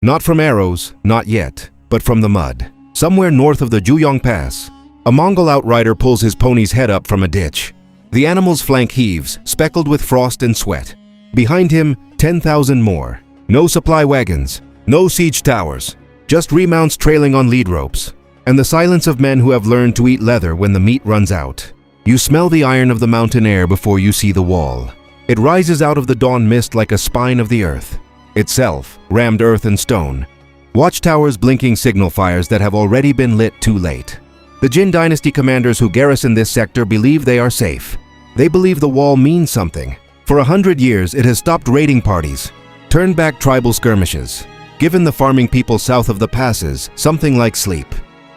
Not from arrows, not yet, but from the mud. Somewhere north of the Juyong Pass, a Mongol outrider pulls his pony's head up from a ditch. The animal's flank heaves, speckled with frost and sweat. Behind him, 10,000 more. No supply wagons, no siege towers, just remounts trailing on lead ropes, and the silence of men who have learned to eat leather when the meat runs out. You smell the iron of the mountain air before you see the wall. It rises out of the dawn mist like a spine of the earth. Itself, rammed earth and stone. Watchtowers blinking signal fires that have already been lit too late. The Jin dynasty commanders who garrison this sector believe they are safe. They believe the wall means something. For 100 years, it has stopped raiding parties, turned back tribal skirmishes, given the farming people south of the passes something like sleep.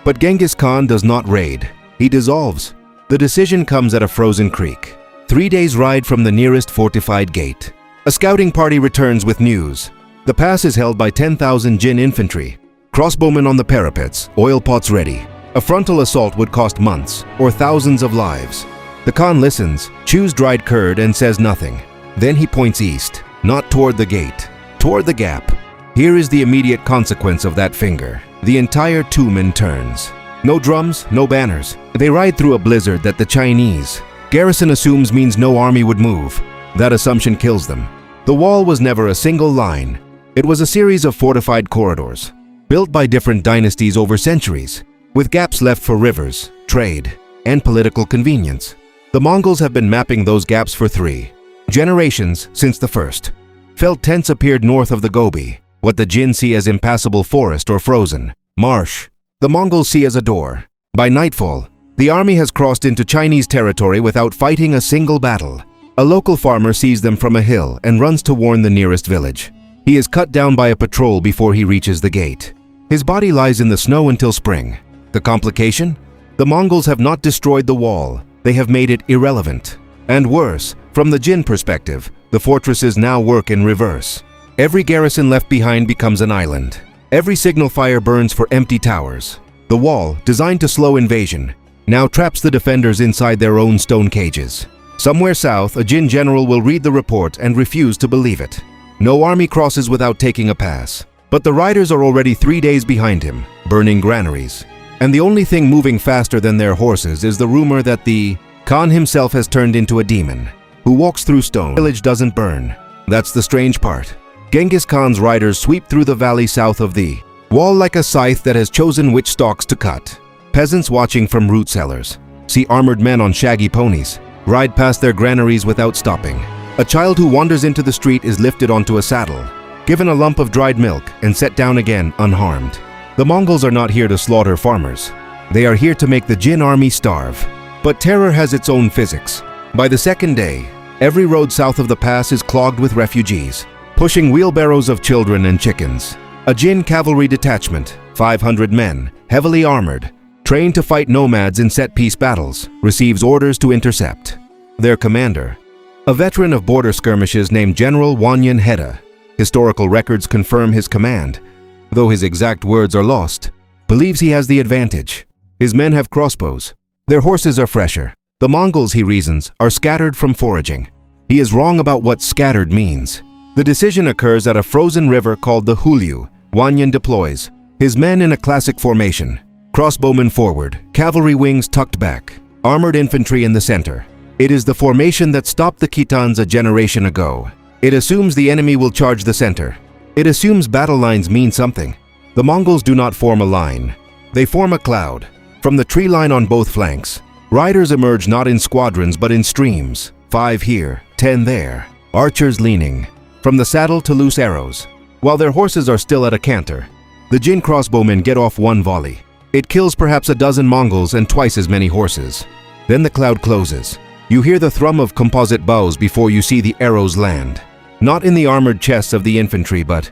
But Genghis Khan does not raid. He dissolves. The decision comes at a frozen creek, 3 days' ride from the nearest fortified gate. A scouting party returns with news. The pass is held by 10,000 Jin infantry, crossbowmen on the parapets, oil pots ready. A frontal assault would cost months or thousands of lives. The Khan listens, chews dried curd, and says nothing. Then he points east, not toward the gate, toward the gap. Here is the immediate consequence of that finger. The entire Tumen turns. No drums, no banners. They ride through a blizzard that the Chinese garrison assumes means no army would move. That assumption kills them. The wall was never a single line. It was a series of fortified corridors, built by different dynasties over centuries, with gaps left for rivers, trade, and political convenience. The Mongols have been mapping those gaps for 3 generations since the first. Felt tents appeared north of the Gobi, what the Jin see as impassable forest or frozen marsh. The Mongols see as a door. By nightfall, the army has crossed into Chinese territory without fighting a single battle. A local farmer sees them from a hill and runs to warn the nearest village. He is cut down by a patrol before he reaches the gate. His body lies in the snow until spring. The complication? The Mongols have not destroyed the wall. They have made it irrelevant. And worse, from the Jin perspective, the fortresses now work in reverse. Every garrison left behind becomes an island. Every signal fire burns for empty towers. The wall, designed to slow invasion, now traps the defenders inside their own stone cages. Somewhere south, a Jin general will read the report and refuse to believe it. No army crosses without taking a pass. But the riders are already 3 days behind him, burning granaries. And the only thing moving faster than their horses is the rumor that the Khan himself has turned into a demon, who walks through stone. The village doesn't burn. That's the strange part. Genghis Khan's riders sweep through the valley south of the wall like a scythe that has chosen which stalks to cut. Peasants watching from root cellars see armored men on shaggy ponies ride past their granaries without stopping. A child who wanders into the street is lifted onto a saddle, given a lump of dried milk, and set down again unharmed. The Mongols are not here to slaughter farmers. They are here to make the Jin army starve. But terror has its own physics. By the second day, every road south of the pass is clogged with refugees, pushing wheelbarrows of children and chickens. A Jin cavalry detachment, 500 men, heavily armored, trained to fight nomads in set-piece battles, receives orders to intercept. Their commander, a veteran of border skirmishes named General Wanyan Heda. Historical records confirm his command, though his exact words are lost, believes he has the advantage. His men have crossbows. Their horses are fresher. The Mongols, he reasons, are scattered from foraging. He is wrong about what scattered means. The decision occurs at a frozen river called the Hulyu. Wanyan deploys, his men in a classic formation. Crossbowmen forward, cavalry wings tucked back, armored infantry in the center. It is the formation that stopped the Khitans a generation ago. It assumes the enemy will charge the center. It assumes battle lines mean something. The Mongols do not form a line. They form a cloud. From the tree line on both flanks, riders emerge not in squadrons but in streams. 5 here, 10 there. Archers leaning. From the saddle to loose arrows. While their horses are still at a canter, the Jin crossbowmen get off one volley. It kills perhaps a dozen Mongols and twice as many horses. Then the cloud closes. You hear the thrum of composite bows before you see the arrows land. Not in the armored chests of the infantry, but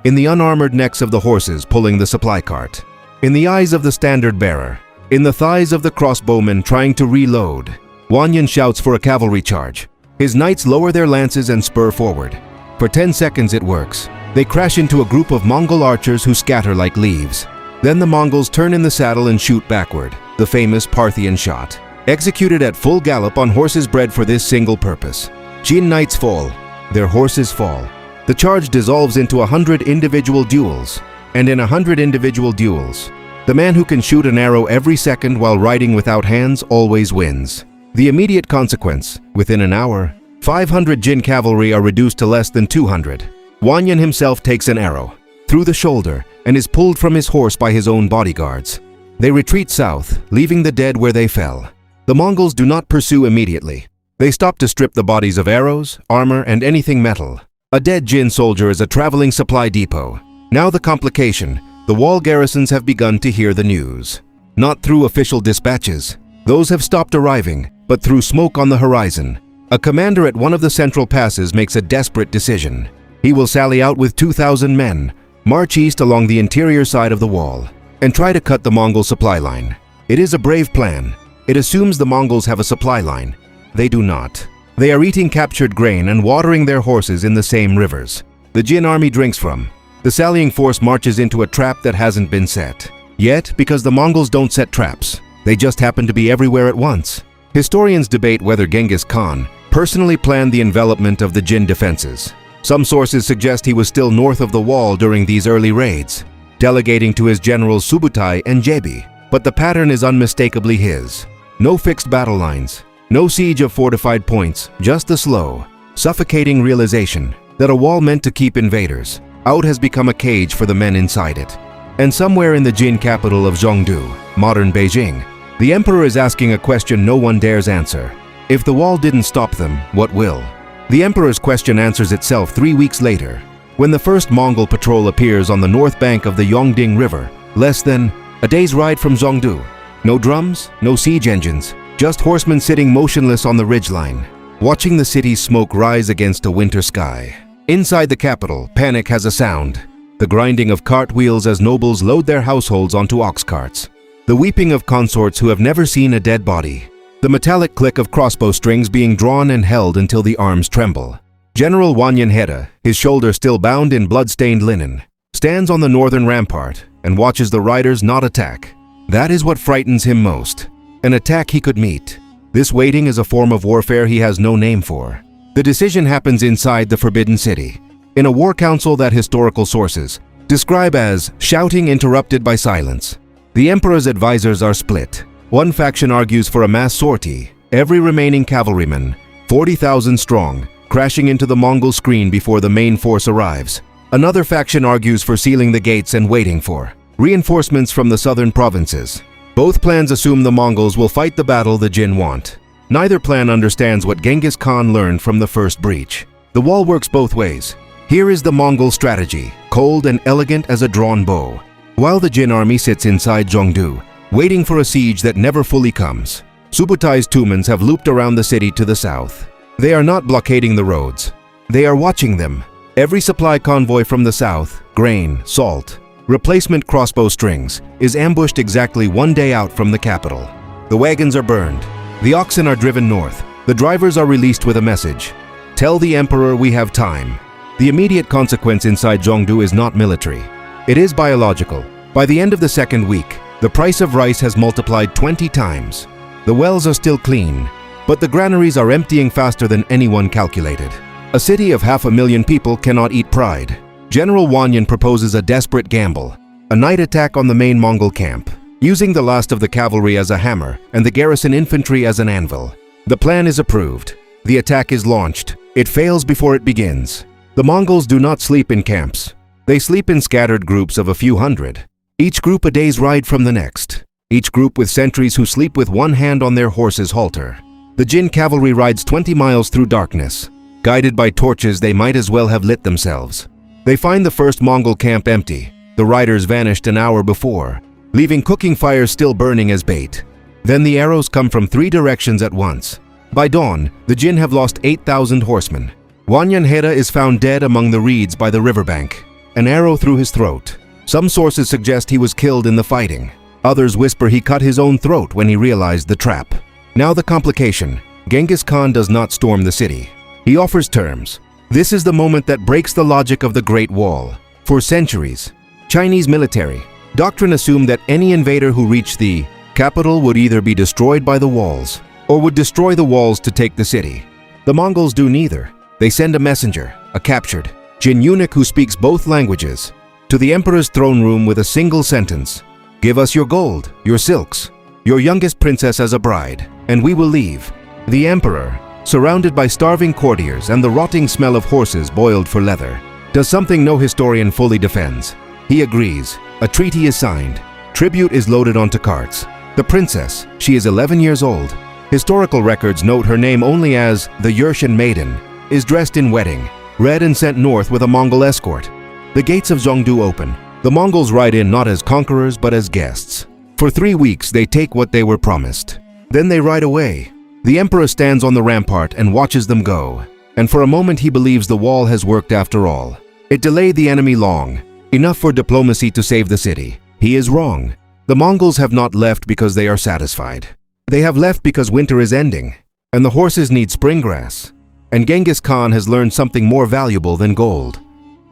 in the unarmored necks of the horses pulling the supply cart. In the eyes of the standard bearer. In the thighs of the crossbowmen trying to reload. Wanyan shouts for a cavalry charge. His knights lower their lances and spur forward. For 10 seconds it works. They crash into a group of Mongol archers who scatter like leaves. Then the Mongols turn in the saddle and shoot backward, the famous Parthian shot. Executed at full gallop on horses bred for this single purpose. Jin knights fall. Their horses fall. The charge dissolves into 100 individual duels, and in 100 individual duels, the man who can shoot an arrow every second while riding without hands always wins. The immediate consequence, within an hour, 500 Jin cavalry are reduced to less than 200. Wanyan himself takes an arrow through the shoulder and is pulled from his horse by his own bodyguards. They retreat south, leaving the dead where they fell. The Mongols do not pursue immediately. They stop to strip the bodies of arrows, armor, and anything metal. A dead Jin soldier is a traveling supply depot. Now the complication: the wall garrisons have begun to hear the news. Not through official dispatches. Those have stopped arriving, but through smoke on the horizon. A commander at one of the central passes makes a desperate decision. He will sally out with 2,000 men, march east along the interior side of the wall, and try to cut the Mongol supply line. It is a brave plan. It assumes the Mongols have a supply line. They do not. They are eating captured grain and watering their horses in the same rivers the Jin army drinks from. The sallying force marches into a trap that hasn't been set. Yet, because the Mongols don't set traps, they just happen to be everywhere at once. Historians debate whether Genghis Khan personally planned the envelopment of the Jin defenses. Some sources suggest he was still north of the wall during these early raids, delegating to his generals Subutai and Jebi. But the pattern is unmistakably his. No fixed battle lines, no siege of fortified points, just the slow, suffocating realization that a wall meant to keep invaders out has become a cage for the men inside it. And somewhere in the Jin capital of Zhongdu, modern Beijing, the emperor is asking a question no one dares answer. If the wall didn't stop them, what will? The emperor's question answers itself 3 weeks later, when the first Mongol patrol appears on the north bank of the Yongding River, less than a day's ride from Zhongdu. No drums, no siege engines, just horsemen sitting motionless on the ridgeline, watching the city's smoke rise against a winter sky. Inside the capital, panic has a sound. The grinding of cartwheels as nobles load their households onto ox carts. The weeping of consorts who have never seen a dead body. The metallic click of crossbow strings being drawn and held until the arms tremble. General Wanyan Heda, his shoulder still bound in blood-stained linen, stands on the northern rampart and watches the riders not attack. That is what frightens him most. An attack he could meet. This waiting is a form of warfare he has no name for. The decision happens inside the Forbidden City, in a war council that historical sources describe as shouting interrupted by silence. The emperor's advisors are split. One faction argues for a mass sortie, every remaining cavalryman, 40,000 strong, crashing into the Mongol screen before the main force arrives. Another faction argues for sealing the gates and waiting for reinforcements from the southern provinces. Both plans assume the Mongols will fight the battle the Jin want. Neither plan understands what Genghis Khan learned from the first breach. The wall works both ways. Here is the Mongol strategy, cold and elegant as a drawn bow. While the Jin army sits inside Zhongdu, waiting for a siege that never fully comes, Subutai's Tumans have looped around the city to the south. They are not blockading the roads. They are watching them. Every supply convoy from the south, grain, salt, replacement crossbow strings, is ambushed exactly 1 day out from the capital. The wagons are burned. The oxen are driven north. The drivers are released with a message. Tell the emperor we have time. The immediate consequence inside Zhongdu is not military. It is biological. By the end of the second week, the price of rice has multiplied 20 times. The wells are still clean, but the granaries are emptying faster than anyone calculated. A city of 500,000 people cannot eat pride. General Wanyan proposes a desperate gamble, a night attack on the main Mongol camp, using the last of the cavalry as a hammer and the garrison infantry as an anvil. The plan is approved. The attack is launched. It fails before it begins. The Mongols do not sleep in camps. They sleep in scattered groups of a few hundred, each group a day's ride from the next, each group with sentries who sleep with one hand on their horse's halter. The Jin cavalry rides 20 miles through darkness. Guided by torches, they might as well have lit themselves. They find the first Mongol camp empty. The riders vanished an hour before, leaving cooking fires still burning as bait. Then the arrows come from 3 directions at once. By dawn, the Jin have lost 8,000 horsemen. Wanyan Heda is found dead among the reeds by the riverbank, an arrow through his throat. Some sources suggest he was killed in the fighting. Others whisper he cut his own throat when he realized the trap. Now the complication. Genghis Khan does not storm the city. He offers terms. This is the moment that breaks the logic of the Great Wall. For centuries, Chinese military doctrine assumed that any invader who reached the capital would either be destroyed by the walls or would destroy the walls to take the city. The Mongols do neither. They send a messenger, a captured Jin eunuch who speaks both languages, to the emperor's throne room with a single sentence. Give us your gold, your silks, your youngest princess as a bride, and we will leave. The emperor, surrounded by starving courtiers and the rotting smell of horses boiled for leather, does something no historian fully defends. He agrees. A treaty is signed. Tribute is loaded onto carts. The princess, she is 11 years old. Historical records note her name only as the Yurshan Maiden, is dressed in wedding, red and sent north with a Mongol escort. The gates of Zhongdu open. The Mongols ride in not as conquerors but as guests. For 3 weeks they take what they were promised. Then they ride away. The emperor stands on the rampart and watches them go. And for a moment he believes the wall has worked after all. It delayed the enemy long, enough for diplomacy to save the city. He is wrong. The Mongols have not left because they are satisfied. They have left because winter is ending, and the horses need spring grass. And Genghis Khan has learned something more valuable than gold.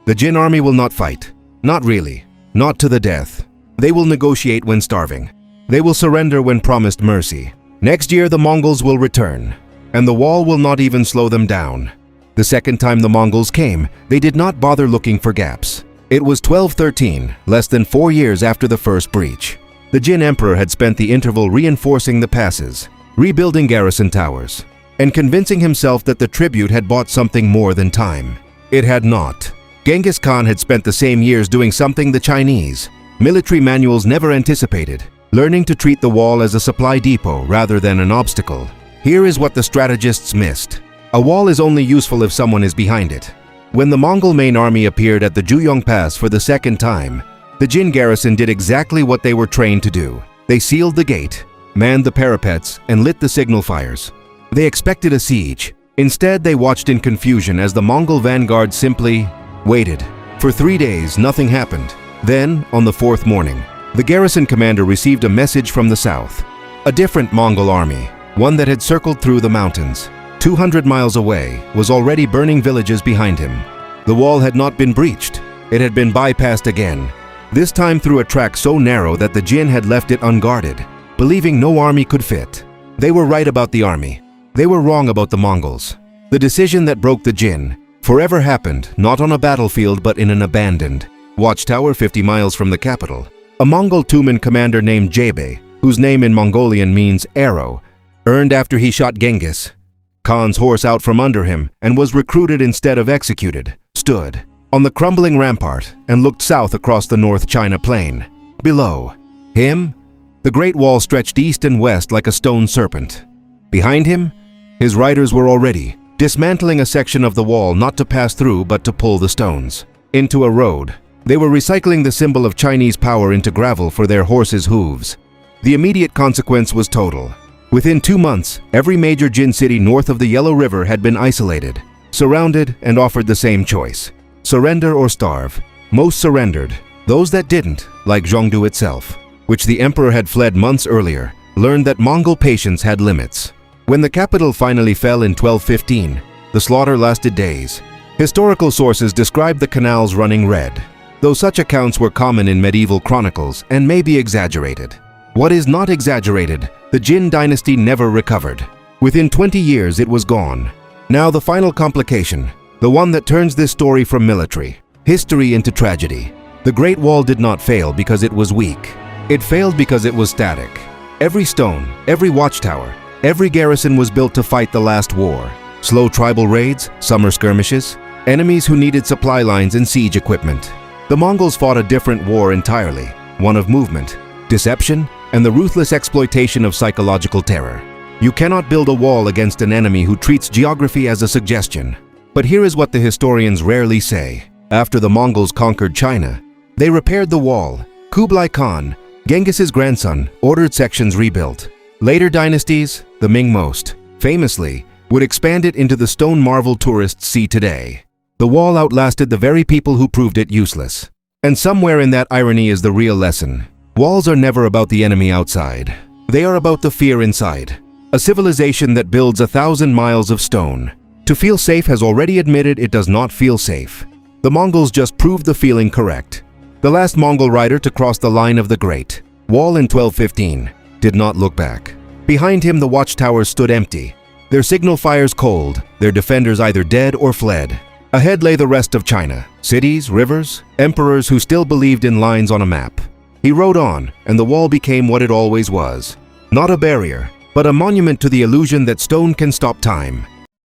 The Jin army will not fight. Not really. Not to the death. They will negotiate when starving. They will surrender when promised mercy. Next year the Mongols will return, and the wall will not even slow them down. The second time the Mongols came, they did not bother looking for gaps. It was 1213, less than 4 years after the first breach. The Jin emperor had spent the interval reinforcing the passes, rebuilding garrison towers, and convincing himself that the tribute had bought something more than time. It had not. Genghis Khan had spent the same years doing something the Chinese military manuals never anticipated, learning to treat the wall as a supply depot rather than an obstacle. Here is what the strategists missed. A wall is only useful if someone is behind it. When the Mongol main army appeared at the Juyong Pass for the second time, the Jin garrison did exactly what they were trained to do. They sealed the gate, manned the parapets, and lit the signal fires. They expected a siege. Instead, they watched in confusion as the Mongol vanguard simply waited. For 3 days, nothing happened. Then, on the 4th morning, the garrison commander received a message from the south. A different Mongol army, one that had circled through the mountains, 200 miles away, was already burning villages behind him. The wall had not been breached. It had been bypassed again, this time through a track so narrow that the Jin had left it unguarded, believing no army could fit. They were right about the army. They were wrong about the Mongols. The decision that broke the Jin forever happened not on a battlefield but in an abandoned watchtower 50 miles from the capital. A Mongol two-man commander named Jebe, whose name in Mongolian means arrow, earned after he shot Genghis Khan's horse out from under him and was recruited instead of executed, stood on the crumbling rampart and looked south across the North China Plain. Below him, the Great Wall stretched east and west like a stone serpent. Behind him, his riders were already dismantling a section of the wall not to pass through but to pull the stones into a road. They were recycling the symbol of Chinese power into gravel for their horses' hooves. The immediate consequence was total. Within 2 months, every major Jin city north of the Yellow River had been isolated, surrounded, and offered the same choice: surrender or starve. Most surrendered. Those that didn't, like Zhongdu itself, which the emperor had fled months earlier, learned that Mongol patience had limits. When the capital finally fell in 1215, the slaughter lasted days. Historical sources describe the canals running red, though such accounts were common in medieval chronicles and may be exaggerated. What is not exaggerated, the Jin dynasty never recovered. Within 20 years it was gone. Now the final complication, the one that turns this story from military history into tragedy. The Great Wall did not fail because it was weak. It failed because it was static. Every stone, every watchtower, every garrison was built to fight the last war. Slow tribal raids, summer skirmishes, enemies who needed supply lines and siege equipment. The Mongols fought a different war entirely, one of movement, deception, and the ruthless exploitation of psychological terror. You cannot build a wall against an enemy who treats geography as a suggestion. But here is what the historians rarely say. After the Mongols conquered China, they repaired the wall. Kublai Khan, Genghis's grandson, ordered sections rebuilt. Later dynasties, the Ming most famously, would expand it into the stone marvel tourists see today. The wall outlasted the very people who proved it useless. And somewhere in that irony is the real lesson. Walls are never about the enemy outside. They are about the fear inside. A civilization that builds 1,000 miles of stone. To feel safe has already admitted it does not feel safe. The Mongols just proved the feeling correct. The last Mongol rider to cross the line of the Great Wall in 1215 did not look back. Behind him, the watchtowers stood empty, their signal fires cold, their defenders either dead or fled. Ahead lay the rest of China, cities, rivers, emperors who still believed in lines on a map. He rode on, and the wall became what it always was. Not a barrier, but a monument to the illusion that stone can stop time.